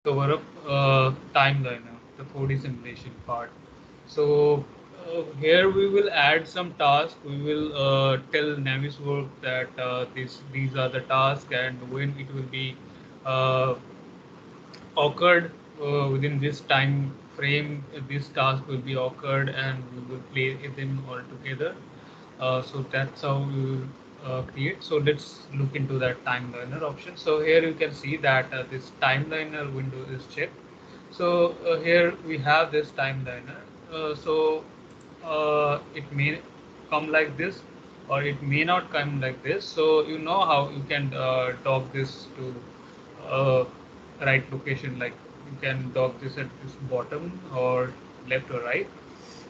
cover up timeliner, the 4D simulation part. So here we will add some tasks. We will tell Navisworks that these are the tasks and when it will be uh, occurred within this time frame. This task will be occurred and we will play them all together. So that's how we will create. So let's look into that timeliner option. So here you can see that this timeliner window is checked. So here we have this timeliner. It may come like this or it may not come like this. So you know how you can dock this to uh, right location, like you can dock this at this bottom or left or right.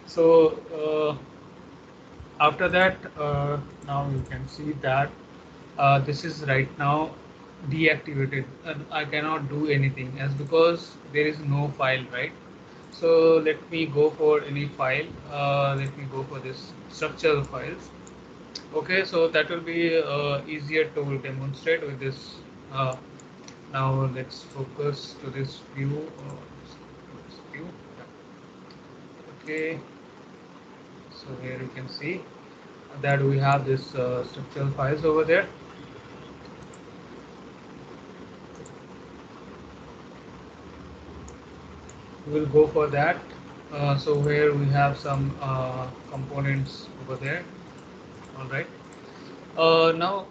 So after that, now you can see that this is right now deactivated and I cannot do anything as because there is no file, right? So let me go for any file. Let me go for this structural files. Okay, so that will be easier to demonstrate with this. uh, Now let's focus to this view. This view. Okay, so here you can see that we have this structural files over there. We'll go for that. So here we have some components over there. All right. Now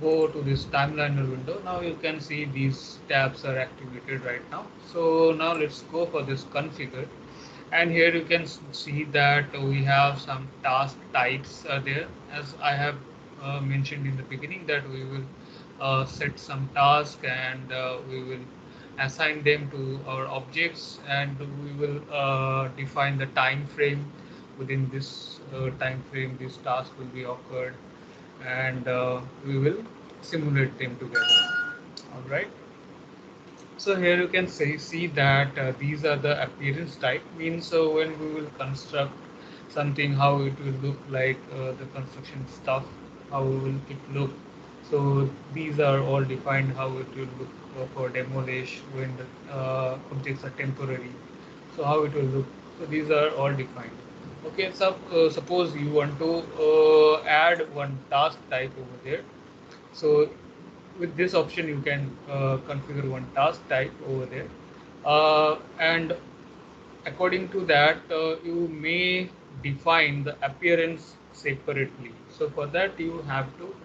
go to this timeliner window. Now you can see these tabs are activated right now. So now let's go for this configure. And here you can see that we have some task types are there. As I have mentioned in the beginning that we will set some task and we will assign them to our objects and we will define the time frame. Within this time frame this task will be occurred and we will simulate them together. All right. So here you can see that these are the appearance type, means so when we will construct something, how it will look like, the construction stuff, how will it look. So these are all defined how it will look for demolish when the objects are temporary. So how it will look. So these are all defined. Okay, so suppose you want to add one task type over there. So with this option you can configure one task type over there, and according to that you may define the appearance separately. So for that you have to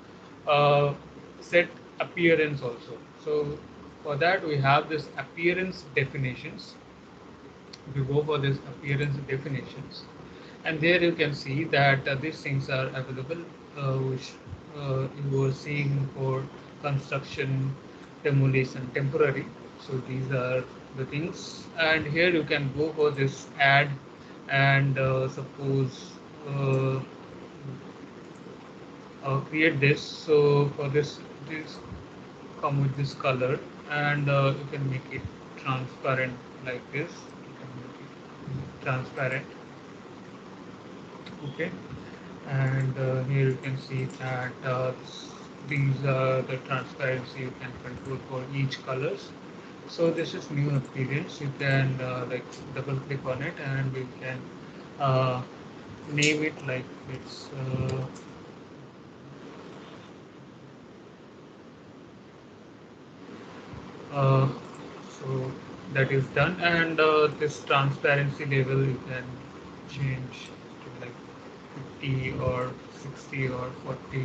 set appearance also. So for that we have this appearance definitions. If you go for this appearance definitions, and there you can see that these things are available, which you were seeing for construction, demolition, temporary. So these are the things, and here you can go for this add, and suppose uh, create this. So for this come with this color, and you can make it transparent like this. You can make it transparent. Okay, and here you can see that these are the transparency you can control for each colors. So this is new appearance. You can like double click on it and you can uh, name it like it's uh, so that is done, and this transparency level you can change to like 50 or 60 or 40,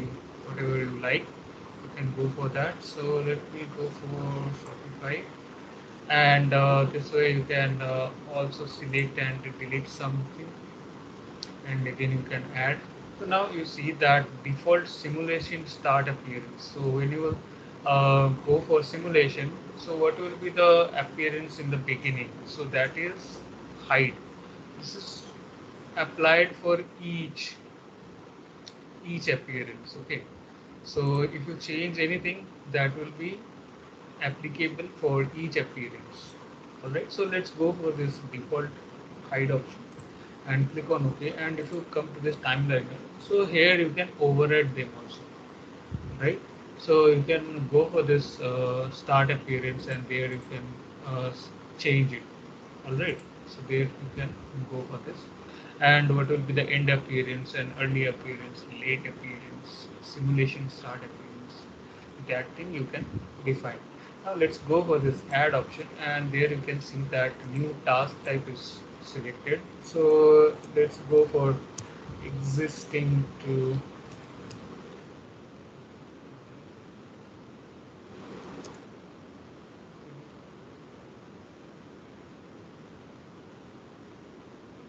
whatever you like. You can go for that. So let me go for 45, and this way you can also select and delete something, and again you can add. So now you see that default simulation start appearance. So when you go for simulation, so what will be the appearance in the beginning? So that is height. This is applied for each appearance. Okay, so if you change anything, that will be applicable for each appearance. All right, so let's go for this default hide option and click on OK. And if you come to this timeline, so here you can override them also, right? So you can go for this start appearance, and there you can change it. All right. So there you can go for this. And what will be the end appearance and early appearance, late appearance, simulation start appearance? That thing you can define. Now let's go for this add option, and there you can see that new task type is selected. So let's go for existing to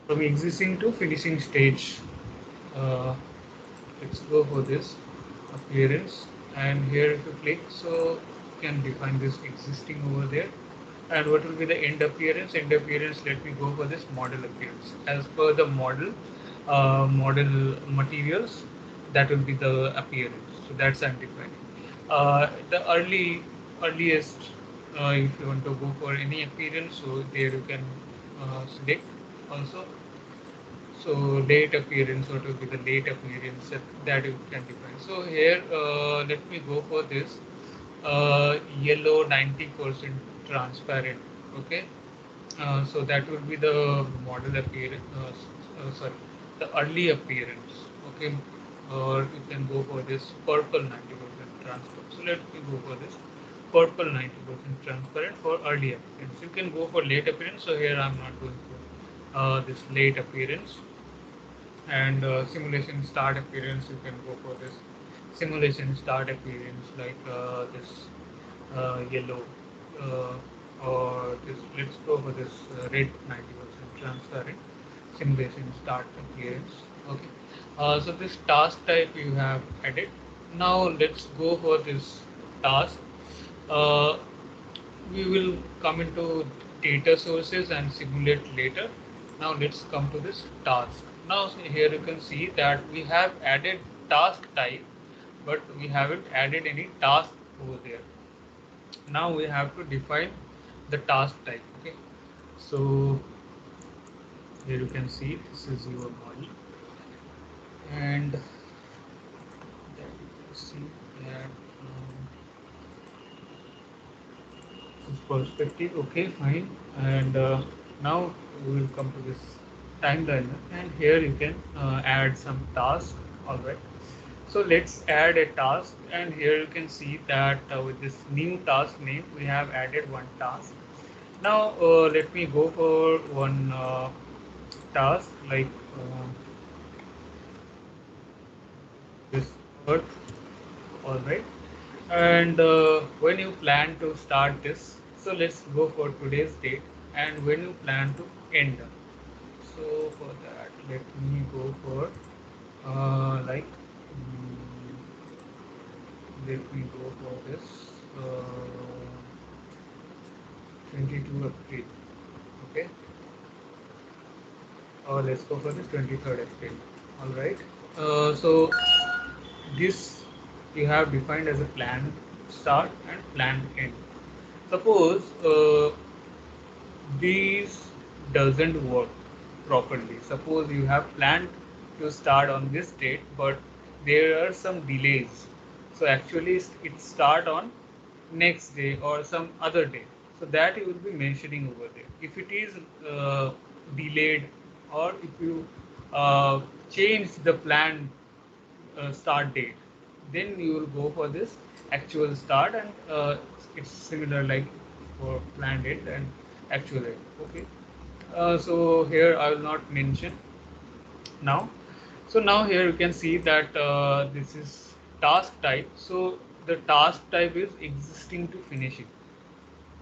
from existing to finishing stage. Uh, let's go for this appearance, and here if you click, so you can define this existing over there. And what will be the end appearance? End appearance, let me go for this model appearance. As per the model materials, that will be the appearance. So that's undefined. The earliest, if you want to go for any appearance, so there you can select also. So late appearance, what will be the late appearance that you can define. So here, let me go for this yellow 90% transparent. Okay, so that would be the model appearance. Sorry, the early appearance. Okay, or you can go for this purple 90% transparent. So let me go for this purple 90% transparent for early appearance. You can go for late appearance. So here I'm not going for this late appearance. And simulation start appearance, you can go for this simulation start appearance, like this yellow, or this, let's go for this red 90% transparent simulation start appearance. Okay, so this task type you have added. Now let's go for this task. uh, we will come into data sources and simulate later. Now let's come to this task. Now here you can see that we have added task type, but we haven't added any task over there. Now we have to define the task type. Okay, so here you can see this is your model, and then you can see that this perspective. Okay, fine. And now we will come to this timeline, and here you can add some task. All right, so let's add a task, and here you can see that with this new task name we have added one task. Now let me go for one task, like this earth. All right, and when you plan to start this, so let's go for today's date, and when you plan to end. So for that, let me go for like let me go for this uh, 22 April. Okay, or let's go for this 23rd April. All right. So this you have defined as a planned start and planned end. Suppose these doesn't work properly. Suppose you have planned to start on this date, but there are some delays. So actually it start on next day or some other day. So that you will be mentioning over there. If it is delayed, or if you change the planned start date, then you will go for this actual start, and it's similar like for planned end and actual end. Okay, so here I will not mention now. So now here you can see that this is task type. So the task type is existing to finishing.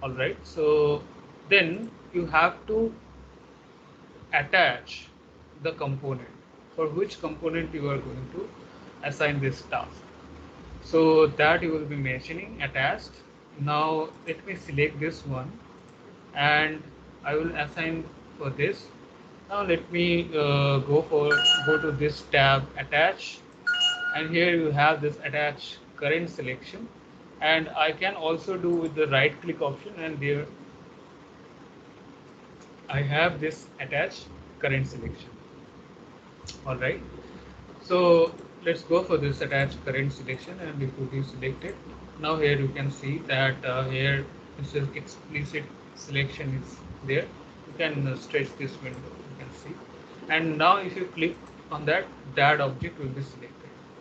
All right, so then you have to attach the component, for which component you are going to assign this task. So that you will be mentioning attached. Now let me select this one, and I will assign for this. Now let me go to this tab attach, and here you have this attach current selection, and I can also do with the right click option, and there I have this attach current selection. All right. So let's go for this attach current selection, and it will be selected. Now here you can see that here this is explicit selection is there. You can stretch this window, you can see. And now if you click on that, that object will be selected.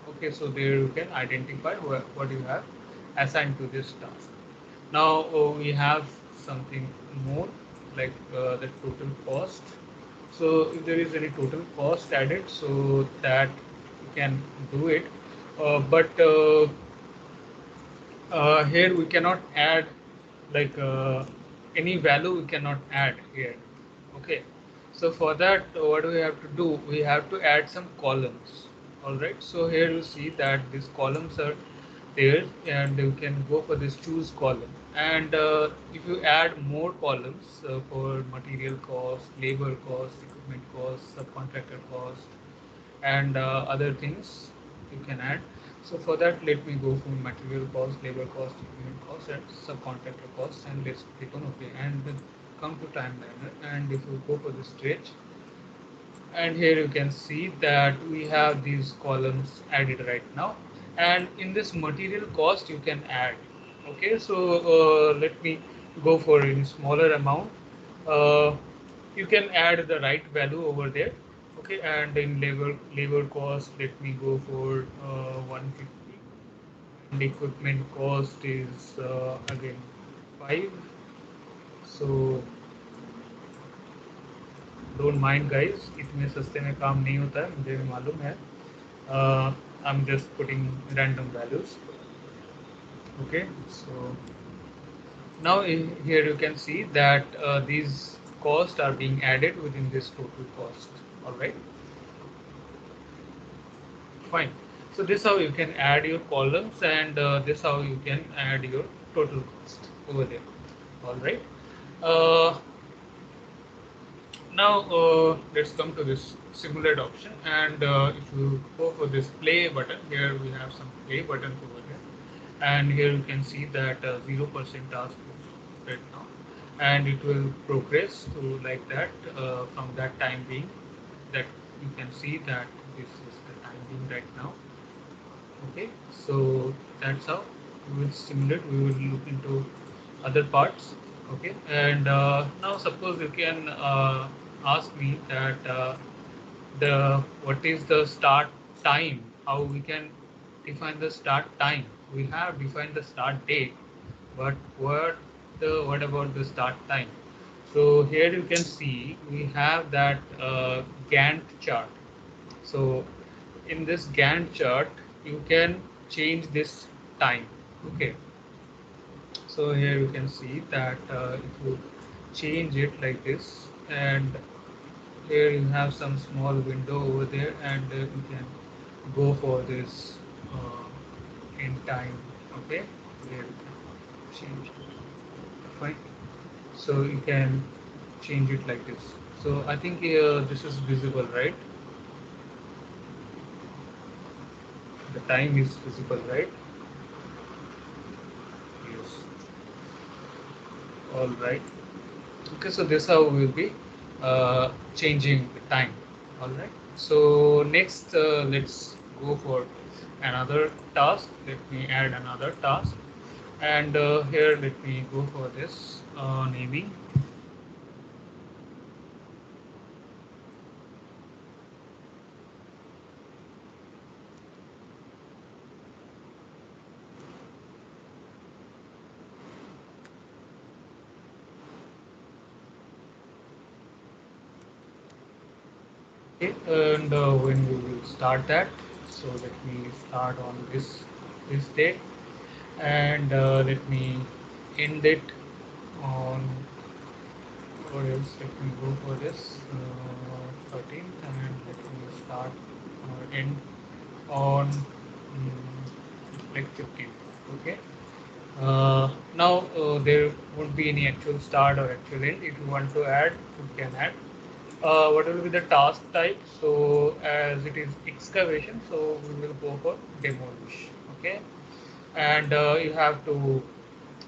Okay, so there you can identify what you have assigned to this task. Now we have something more, like the total cost. So if there is any total cost added, so that you can do it. But here we cannot add, like any value we cannot add here. Okay, so for that what do we have to do? We have to add some columns. All right, so here you see that these columns are there, and you can go for this choose column. And if you add more columns for material cost, labor cost, equipment cost, subcontractor cost, and other things you can add. So for that, let me go for material cost, labor cost, equipment cost, and subcontractor cost, and let's click on OK. And then come to timeliner, and if you go for the stretch, and here you can see that we have these columns added right now. And in this material cost you can add. Okay, so let me go for a smaller amount. uh, you can add the right value over there. Okay, and in labor cost, let me go for 150, and equipment cost is again 5. So don't mind guys, इतने सस्ते में काम नहीं होता है, मुझे भी मालूम है. I am just putting random values. Okay, so now here you can see that these costs are being added within this total cost. All right, fine. So this how you can add your columns, and this how you can add your total cost over there. All right. uh, Now let's come to this simulate option, and if you go for this play button, here we have some play buttons over here, and here you can see that 0% task is right now, and it will progress to like that from that time being, that you can see that this is the time being right now. Okay, so that's how we will simulate. We will look into other parts. Okay, and now suppose you can ask me that the what is the start time? How we can define the start time? We have defined the start date, but what about the start time? So here you can see we have that Gantt chart. So in this Gantt chart, you can change this time. Okay. So here you can see that if you change it like this, and here you have some small window over there, and you can go for this in time. Okay. Here you can change it. Fine. So you can change it like this. So I think this is visible, right? The time is visible, right? Yes. All right. Okay, so this how we will be changing the time. All right. So next, let's go for another task. Let me add another task, and here let me go for this naming. Okay, and when we will start that, so let me start on this date, and let me end it on, what else, let me go for this 13th, and let me start or end on like 15th. Okay. Now there won't be any actual start or actual end. If you want to add, you can add. What will be the task type? So as it is excavation, so we will go for demolish. Okay, and you have to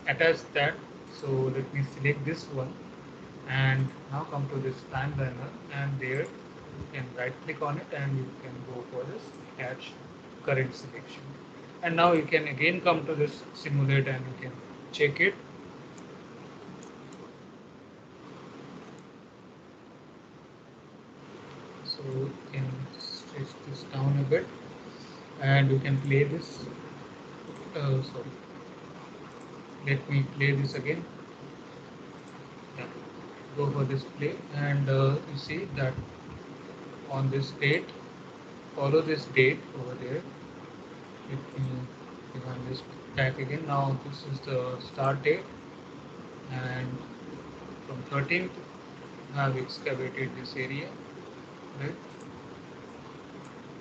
attach that. So let me select this one, and now come to this timeliner, and there you can right click on it, and you can go for this attach current selection. And now you can again come to this simulate and you can check it. So you can stretch this down a bit and you can play this. Sorry, let me play this again. Yeah. Go for this play and you see that on this date, follow this date over there. Let me define this tag again. Now this is the start date, and from 13th I have excavated this area, right?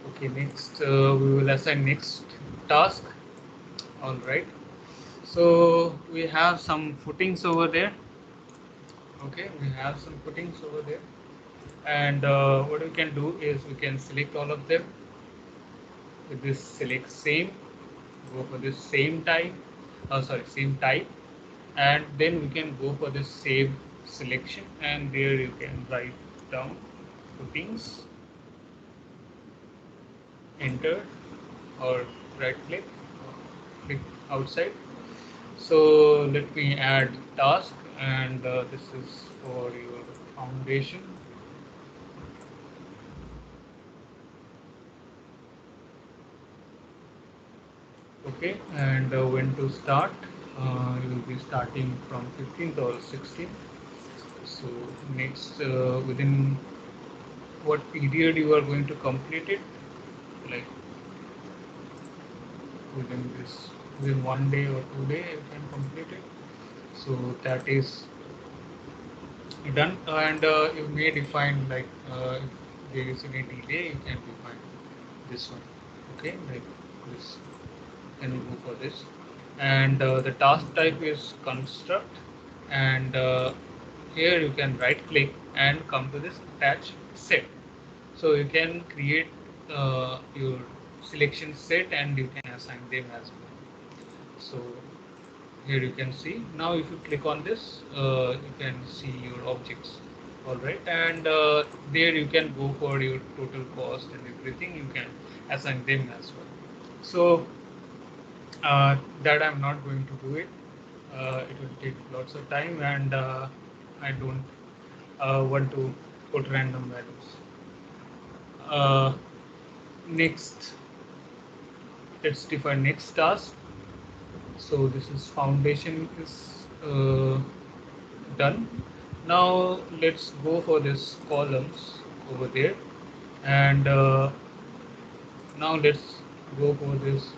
Okay, next we will assign next task. All right, so we have some footings over there. Okay, we have some footings over there, and what we can do is we can select all of them with this select same, go for this same type, same type, and then we can go for this save selection, and there you can write down footings, enter, or right click, click outside. So let me add task, and this is for your foundation. Okay, and when to start, you will be starting from 15th or 16th. So next, within what period you are going to complete it, like within 1 day or 2 day you can complete it. So that is done, and you may define like if there is any delay, you can define this one. Okay, like this, can you go for this, and the task type is construct, and here you can right click and come to this attach set. So you can create your selection set and you can assign them as well. So here you can see, now if you click on this, you can see your objects. All right, and there you can go for your total cost and everything, you can assign them as well. So that I'm not going to do it. It will take lots of time, and I don't want to put random values. Next, let's define next task. So this is foundation is done. Now let's go for this columns over there, and now let's go for this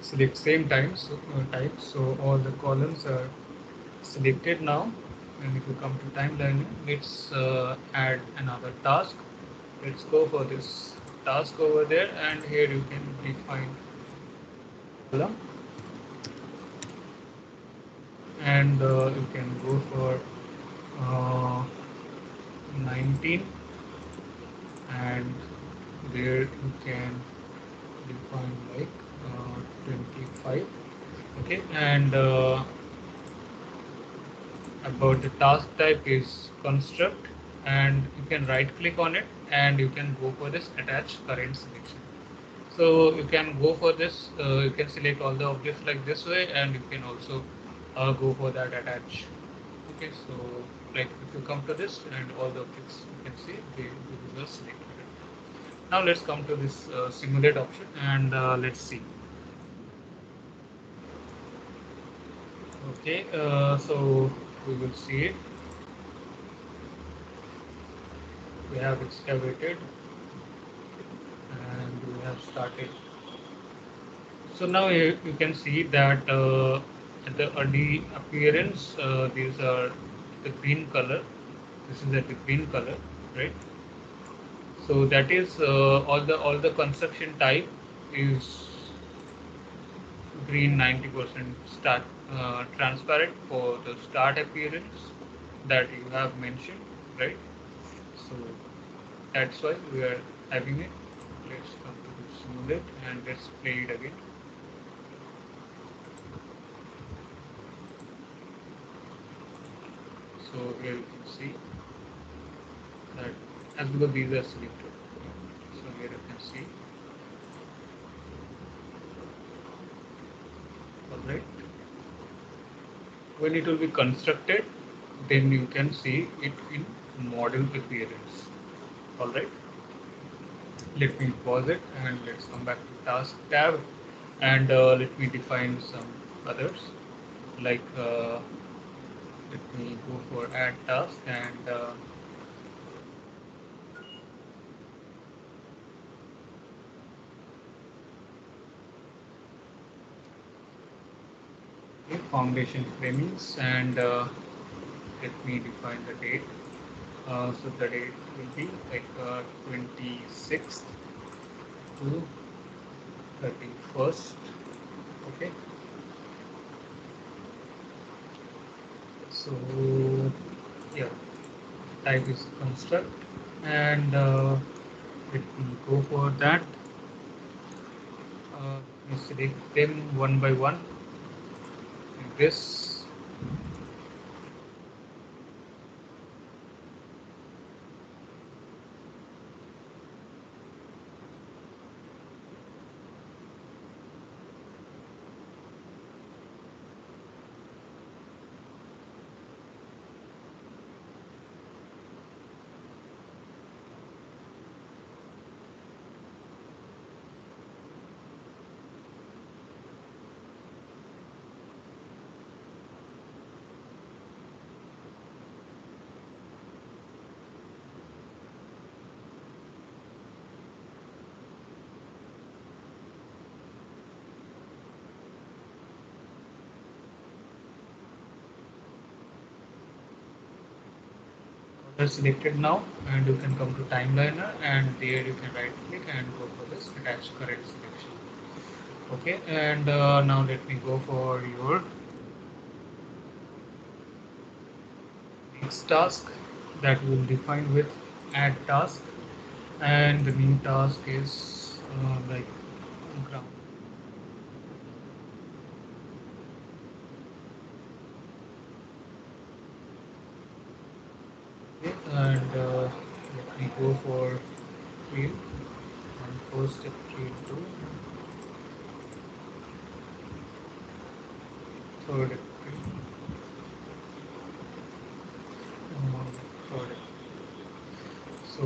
select same time, so type. So all the columns are selected now, and if you come to timeline, let's add another task. Let's go for this task over there, and here you can define column, and you can go for uh, 19, and there you can define like 25. Okay, and about the task type is construct, and you can right click on it and you can go for this attach current selection. So you can go for this, you can select all the objects like this way, and you can also go for that attach. Okay, so like if you come to this and all the objects you can see they were selected. Now let's come to this simulate option, and let's see. Okay, so we will see it. We have excavated and we have started. So now you can see that at the early appearance, these are the green color. This is at the green color, right? So that is all the construction type is green 90% start transparent for the start appearance that you have mentioned, right? So that's why we are having it. Let's come to the simulate and let's play it again. So here you can see that as because these are selected. So here you can see. All right. When it will be constructed, then you can see it in model appearance. All right. Let me pause it and let's come back to task tab, and let me define some others, like let me go for add task, and okay, foundation framings, and let me define the date. So the date will be like 26th to 31st. Okay, so yeah, type is construct, and let me go for that. Let me select them one by one in this. Are selected now, and you can come to timeliner, and there you can right click and go for this attach current selection. Okay, and now let me go for your next task that will define with add task, and the new task is like ground. Okay, and let me go for field, and first step field 2, third field, third. So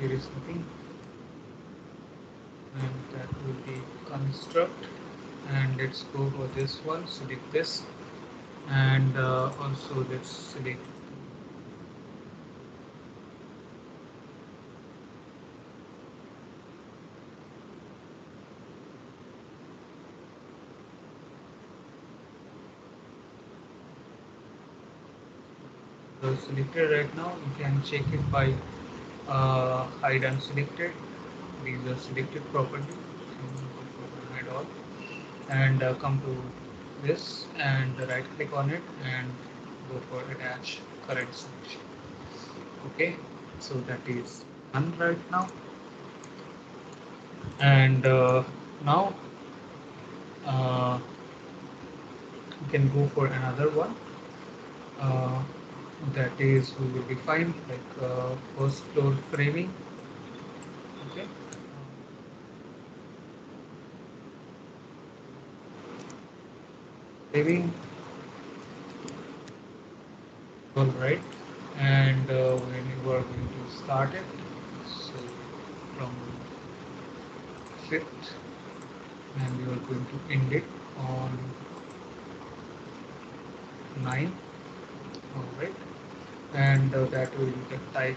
there is nothing, and that will be construct, and let's go for this one, select this, and also let's select the selected. Right now you can check it by hide unselected. These are selected properly, hide all, and come to this and right click on it and go for attach current selection. Okay, so that is done right now, and now uh, you can go for another one, uh, that is we will define like first floor framing. Okay, framing. All right, and when you are going to start it, so from fifth, and you are going to end it on 9. All right, and that will be the type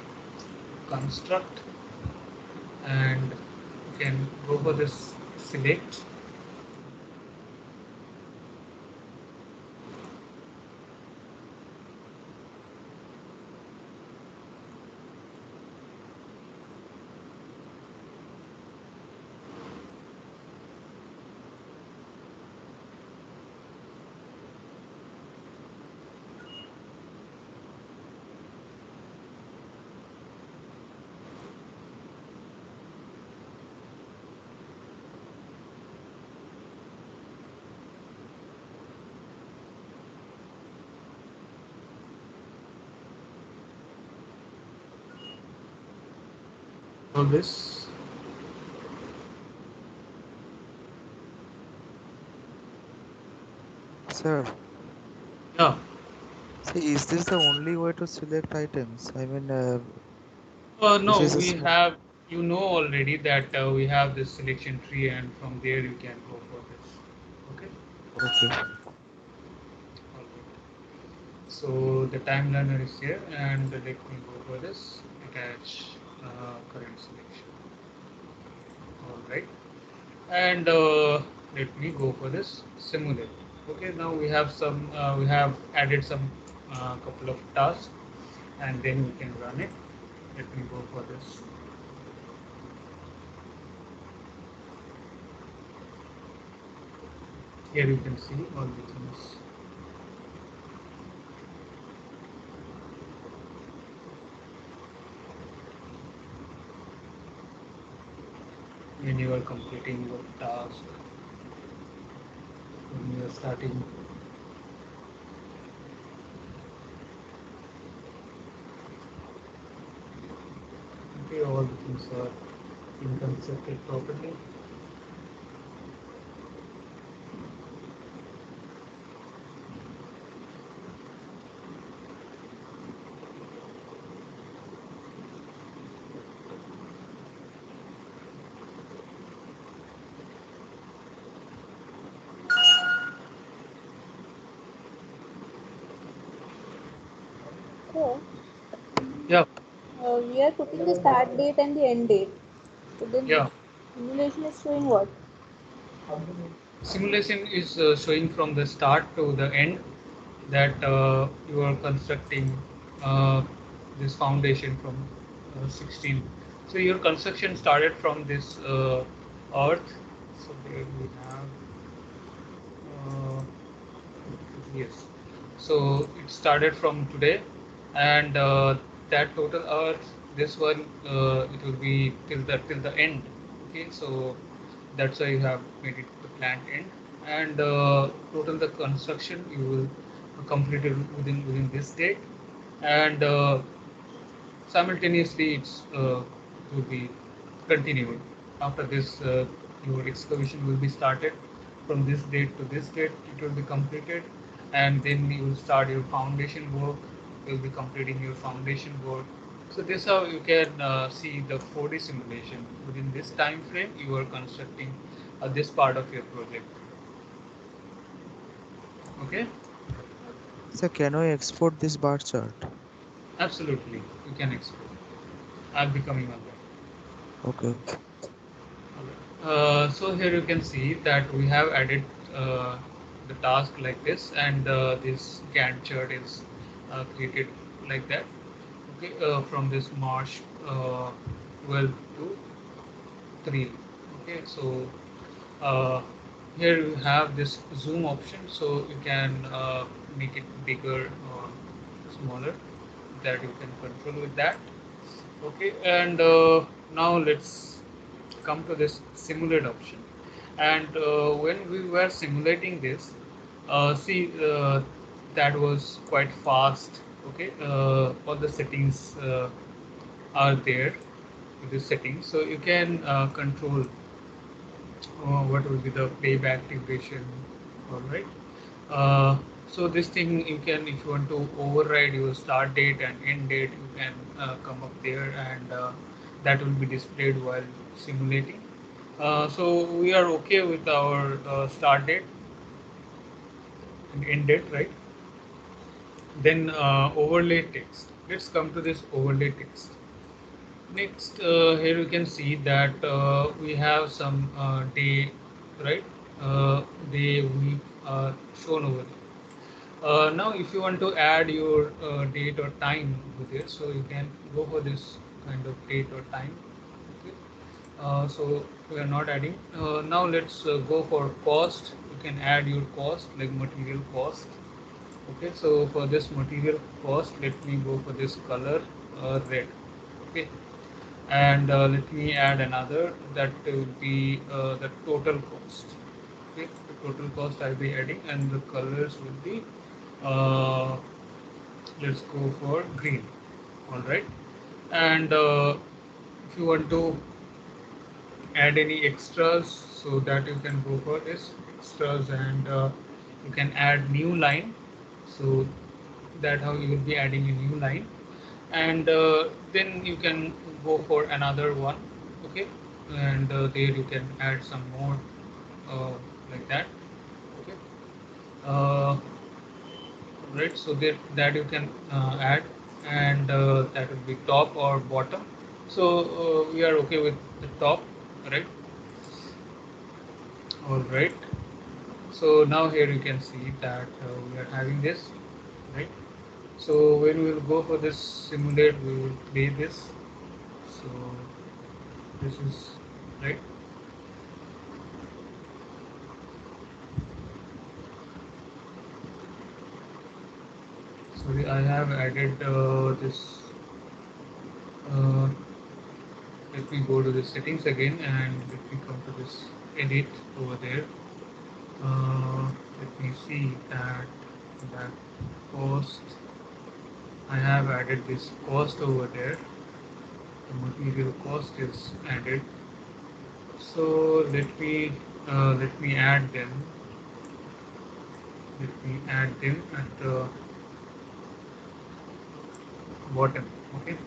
construct, and you can go for this select. solve this. Sir, Yeah. see, is this the only way to select items? I mean, this No, is a we small. have, you know already that we have this selection tree, and from there you can go for this. Okay. Okay. All right. So the time learner is here, and let me go for this attach current selection. All right. And let me go for this simulate. Okay. Now we have we have added some couple of tasks, and then we can run it. Let me go for this. Here you can see all the things. When you are completing your task, when you are starting. Okay, all the things are being constructed properly. So, Yeah, we are putting the start date and the end date. So then yeah. simulation is showing what? Simulation is showing from the start to the end that you are constructing uh, this foundation from 16. So your construction started from this earth. So there we have uh, yes. So it started from today, and that total earth, this one, it will be till the end. Okay, so that's why you have made it the plant end, and total the construction you will complete it within this date, and simultaneously it will be continued. After this, your excavation will be started from this date to this date. It will be completed, and then you will start your foundation work. You will be completing your foundation work. So this how you can see the 4D simulation within this time frame. You are constructing this part of your project. Okay, So, can I export this bar chart? absolutely, you can explore. I'll be coming on that. Okay. So here you can see that we have added the task like this, and this Gantt chart is created like that. Okay, from this March 12 to 3. Okay, so uh, here you have this zoom option, so you can make it bigger or smaller. That you can control with that. Okay, and now let's come to this simulate option. And when we were simulating this, see that was quite fast. Okay, all the settings are there with the settings, so you can control what will be the playback duration. All right. Uh, so this thing you can, if you want to override your start date and end date, you can come up there, and that will be displayed while simulating. So we are okay with our start date and end date, right? Then overlay text. Let's come to this overlay text. Next, here you can see that we have some day, right? Day, week shown over there. Now, if you want to add your date or time with it, so you can go for this kind of date or time. Okay. So we are not adding. Now let's go for cost. You can add your cost like material cost. Okay. So for this material cost, let me go for this color red. Okay. And let me add another that will be the total cost. Okay. The total cost I'll be adding, and the colors will be uh, let's go for green. All right, and if you want to add any extras, so that you can go for this extras, and you can add new line, so that how you will be adding a new line, and then you can go for another one. Okay, and there you can add some more, uh, like that. Okay, uh, right, so that you can add, and that will be top or bottom. So we are okay with the top, right? All right, so now here you can see that we are having this, right? So when we will go for this simulate, we will play this. So this is right. Sorry, I have added this. Uh, Let me go to the settings again, and let me come to this edit over there. Let me see that cost. I have added this cost over there. The material cost is added. So let me add them. Let me add them at the bottom. Okay.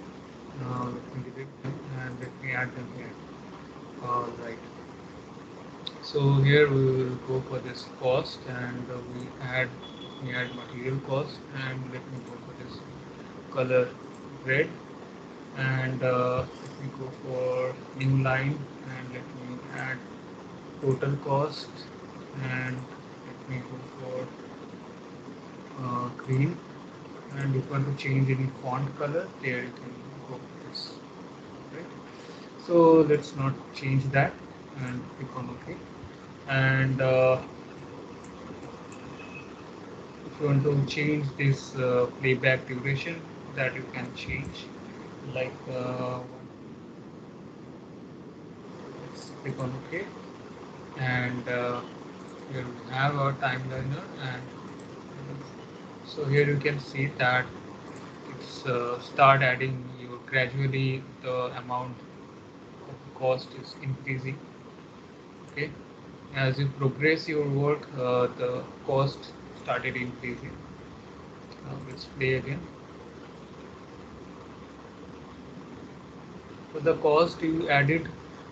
Now let me delete them and let me add them here. All right. So here we will go for this cost, and we add material cost, and let me go for this color red, and let me go for new line, and let me add total cost, and let me go for green, and if you want to change any font color, there you can go for this, right? So let's not change that, and click on OK. And if you want to change this playback duration, that you can change, like let's click on OK, and here we have our timeliner, and so here you can see that it's start adding you gradually, the amount of cost is increasing. Okay, as you progress your work, the cost started increasing. Now let's play again. So the cost you added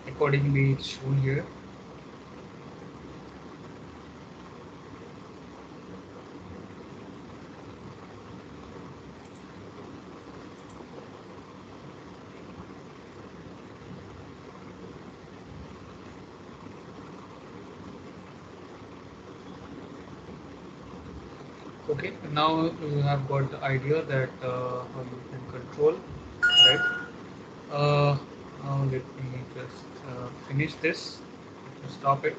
accordingly is shown here. Okay, now you have got the idea that how you can control, right? Uh, Now let me just finish this. Let me stop it.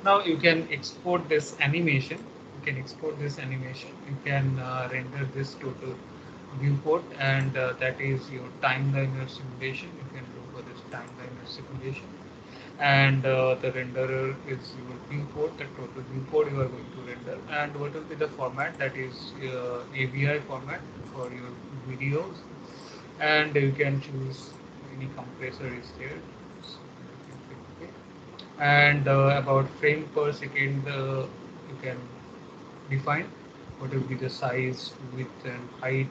Now you can export this animation. You can export this animation. You can render this to the viewport, and that is your timeliner simulation. You can go for this timeliner simulation, and the renderer is your viewport, the total viewport you are going to render, and what will be the format, that is AVI format for your videos, and you can choose any compressor is there, so you can click OK. And about frame per second, you can define what will be the size, width, and height.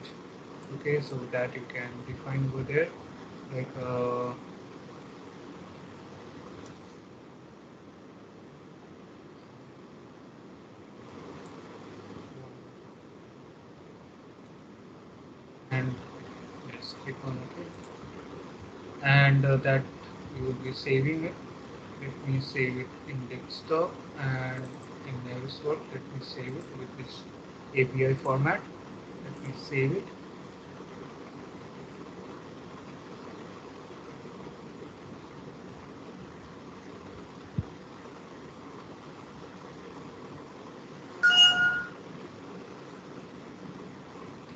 Okay, so that you can define over there, like and let's click on OK, and that you will be saving it. Let me save it in desktop, and in Navisworks let me save it with this API format. Let me save it.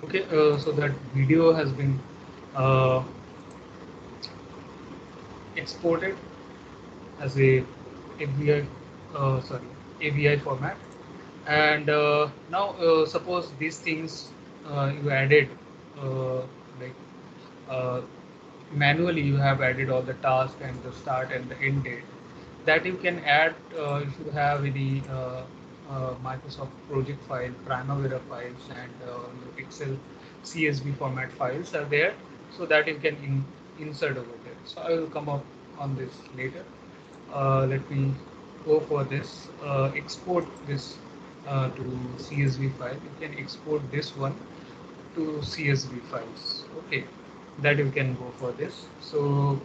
Okay, so that video has been uh, exported as a AVI, sorry, AVI format, and now suppose these things you added, like uh, manually you have added all the tasks and the start and the end date, that you can add if you have any Microsoft project file, Primavera files, and your Excel CSV format files are there, so that you can insert over there. So I will come up on this later. Let me go for this. Export this to CSV file. You can export this one to CSV files. Okay, that you can go for this. So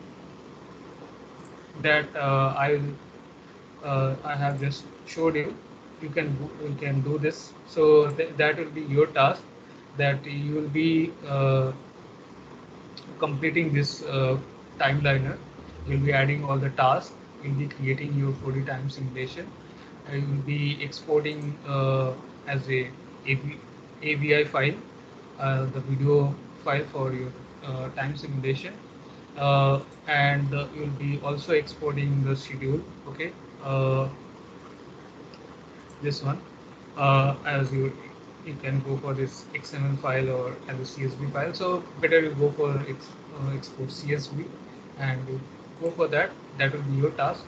that I have just showed you. You can do this. So that will be your task. That you will be completing this timeliner. You'll be adding all the tasks. You'll be creating your 40 time simulation. You'll be exporting as a AVI file, the video file for your time simulation, and you'll be also exporting the schedule. Okay, this one as you can go for this XML file or as a CSV file. So better you go for export CSV and you go for that. That will be your task.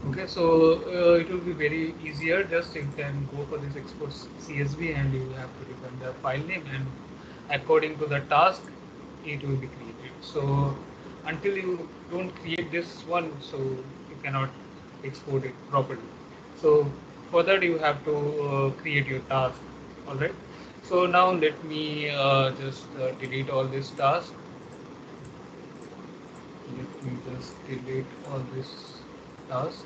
Okay, so it will be very easier. Just you can go for this export CSV and you have to define the file name, and according to the task it will be created. So until you don't create this one, so you cannot export it properly. So for that you have to create your task. All right. So now let me just delete all this task. Let me just delete all this task.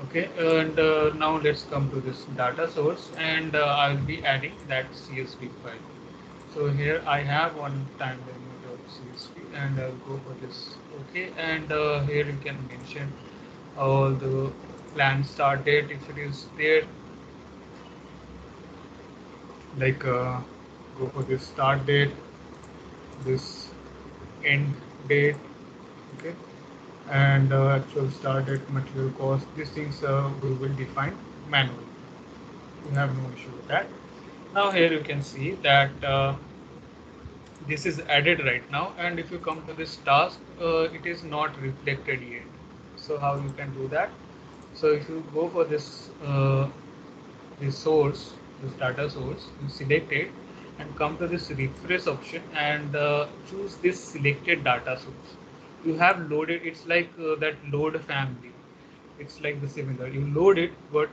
Okay, and now let's come to this data source, and I'll be adding that CSV file. So here I have one timeline.csv, and I'll go for this. Okay, and here you can mention all the planned start date if it is there, like go for this start date, this end date. Okay, and actual start date, material cost. These things we will define manually. You have no issue with that. Now here you can see that this is added right now, and if you come to this task, it is not reflected yet. So how you can do that? So if you go for this source, this data source, you select it and come to this refresh option and choose this selected data source. You have loaded. It's like that load family. It's like the similar. You load it, but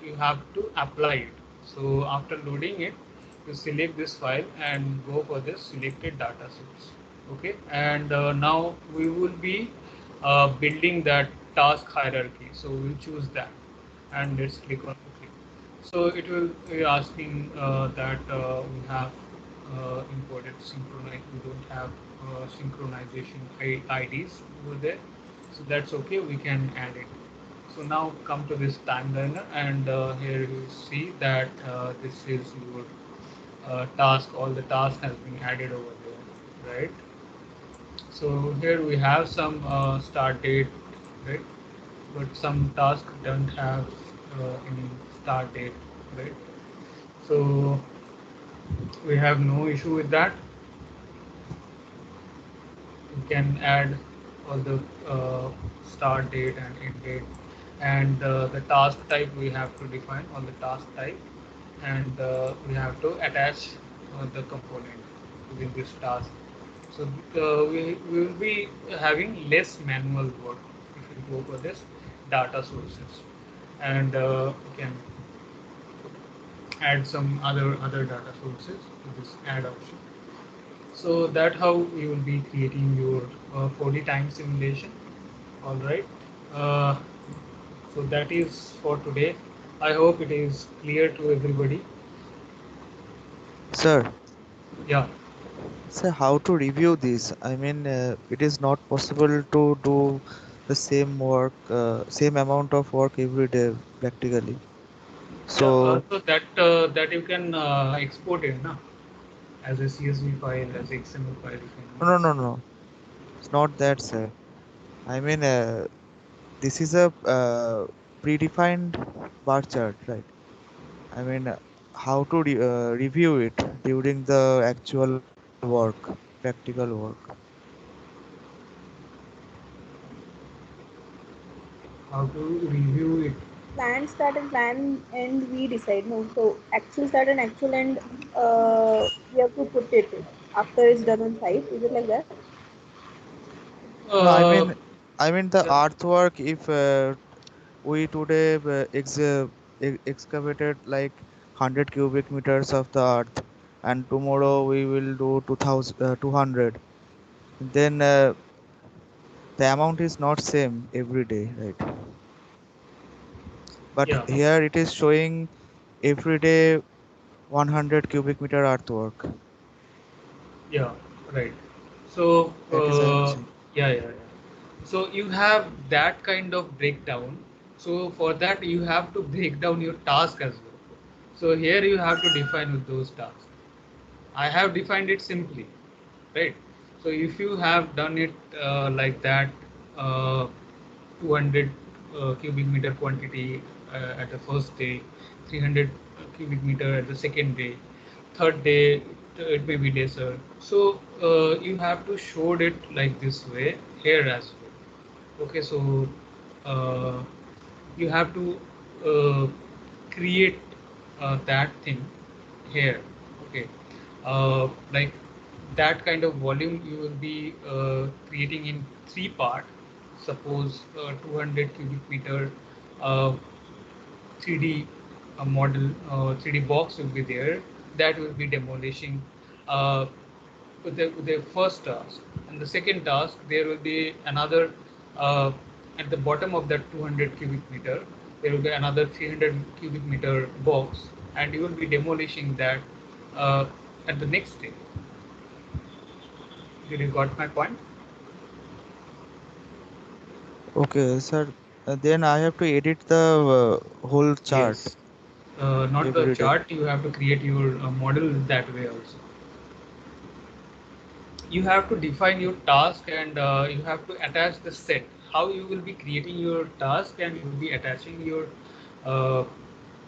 you have to apply it. So after loading it, you select this file and go for this selected data source. Okay, and now we will be building that task hierarchy. So we'll choose that, and let's click on OK. So it will be asking that we have imported synchronize. We don't have synchronization IDs over there, so that's okay. We can add it. So now come to this timeliner, and here you see that this is your task. All the tasks has been added over there, right? So here we have some start date, right? But some tasks don't have any start date, right? So we have no issue with that. You can add all the start date and end date, and the task type we have to define on the task type, and we have to attach the component within this task. So we will be having less manual work if we go for this data sources, and we can add some other data sources to this add option. So that how you will be creating your 40 time simulation. All right. Uh, so that is for today. I hope it is clear to everybody. Sir, Yeah. sir, how to review this? I mean, it is not possible to do the same work, same amount of work every day practically. Yeah. So, So that you can export it, na, as a CSV file, as XML file. You can no, no, no, no. It's not that, sir. I mean, this is a predefined bar chart, right? I mean, how to review it during the actual work, practical work. how to review it. Plan start and plan end we decide. No, so actual start and actual end, we have to put it after it's done on site. Is it like that? No, I Uh, mean, the yeah, earthwork. If we today excavated like 100 cubic meters of the earth, and tomorrow we will do 200, then the amount is not same every day, right? But yeah, here it is showing every day 100 cubic meter earthwork. yeah, right. So, That is I am saying. yeah, yeah, yeah. So you have that kind of breakdown. So for that, you have to break down your task as well. So here you have to define with those tasks. I have defined it simply, right? So if you have done it like that, uh, 200 cubic meter quantity at the first day, 300 cubic meter at the second day, third day it may be lesser. So you have to show it like this way here as well. Okay, so uh, you have to uh, create that thing here. Okay, like that kind of volume you will be creating in three part. Suppose 200 cubic meter uh, 3D model, 3D box will be there, that will be demolishing uh, with the first task. And the second task, there will be another, uh, at the bottom of that 200 cubic meter, there will be another 300 cubic meter box, and you will be demolishing that uh, at the next day. Did you got my point? Okay, sir. Then I have to edit the whole chart Yes. Not the every day. chart, you have to create your model that way also. You have to define your task, and you have to attach the set, how you will be creating your task and you will be attaching your uh,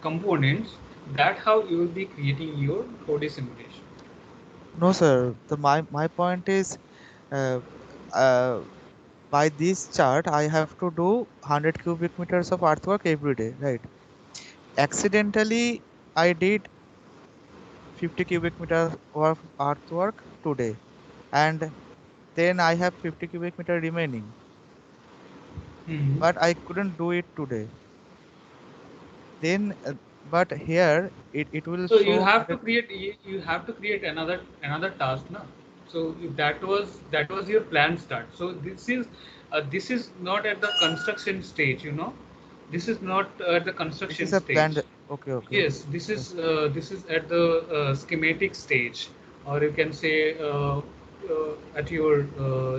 components, that how you will be creating your 4D simulation. No, sir. My point is, uh, uh, by this chart, I have to do 100 cubic meters of earthwork every day, right? Accidentally, I did 50 cubic meters of earthwork today, and then I have 50 cubic meter remaining, Mhm. but I couldn't do it today. Then, but here it will So you show have to 100. create, you have to create another task now. So if that was your plan start. So this is not at the construction stage, this is not at the This construction is a stage. planned. Okay, okay, okay. Yes, this Yes. is at the schematic stage, or you can say at your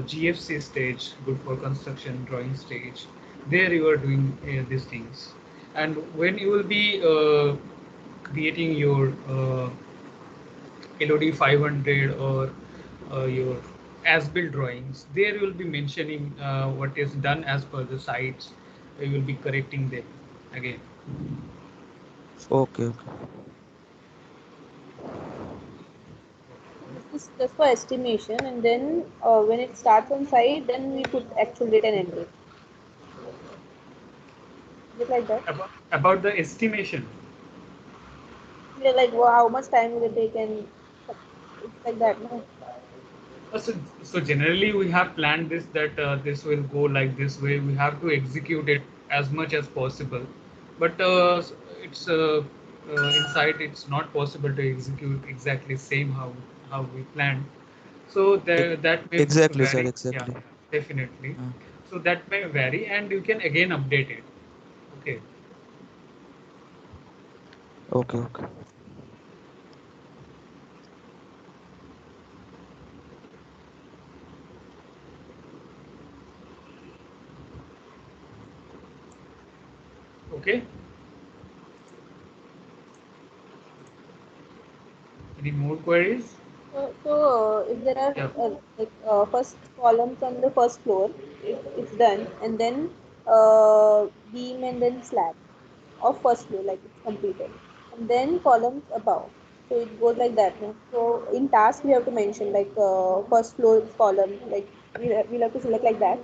GFC stage, good for construction drawing stage. There you are doing these things, and when you will be creating your LOD 500 or your as-built drawings, there you will be mentioning what is done as per the sites. You will be correcting them again. Okay, okay. This is just for estimation, and then when it starts on site, then we put actual date and end date. Is it like that? About the estimation. Yeah, like how much time will it take, and it's like that, no? So generally we have planned this, that this will go like this way. We have to execute it as much as possible, but it's inside it's not possible to execute exactly same how we planned. So Ex- there that may Exactly, sir. vary. Yeah, Exactly. yeah, definitely. Uh, So that may vary, and you can again update it. Okay. okay, okay. Okay. Any more queries? If there are Yeah. first columns on the first floor, it's done, and then beam and then slab of first floor, like it's completed, and then columns above. So it goes like that. No? So in task we have to mention first floor column, like we'll have to select like that.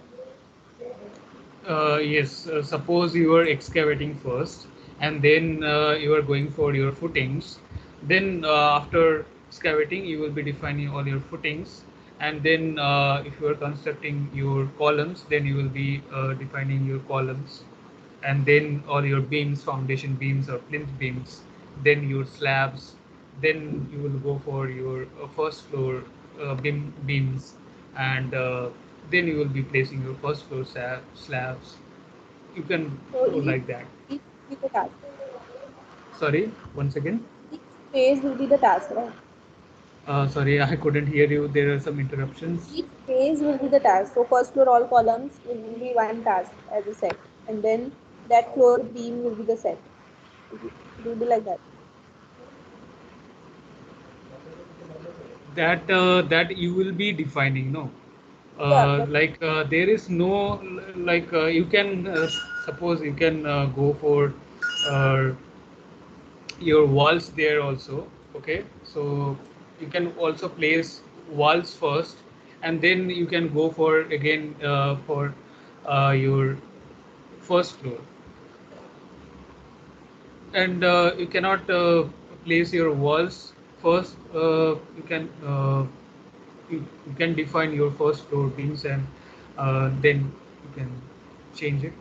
Yes, suppose you are excavating first and then you are going for your footings. Then after excavating, you will be defining all your footings. And then if you are constructing your columns, then you will be defining your columns. And then all your beams, foundation beams or plinth beams, then your slabs. Then you will go for your first floor beams, and then you will be placing your first floor slabs. You can So go like that. each will be the task. Sorry, once again. Each phase will be the task, right? Sorry, I couldn't hear you. There are some interruptions. Each phase will be the task. So first floor all columns will be one task as a set, and then that floor beam will be the set. It will be like that. That you will be defining, no? Yeah, but There is no you can suppose you can go for uh, your walls there also. Okay, so you can also place walls first, and then you can go for again for your first floor. And you cannot place your walls first. You can define your first floor beams, and then you can change it.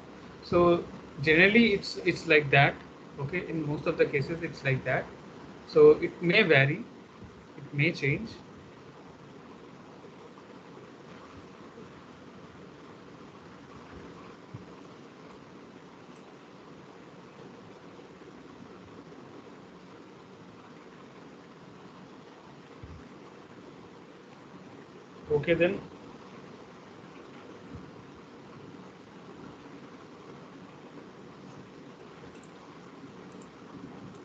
So generally it's like that. Okay, in most of the cases it's like that. So it may vary, it may change. Okay then.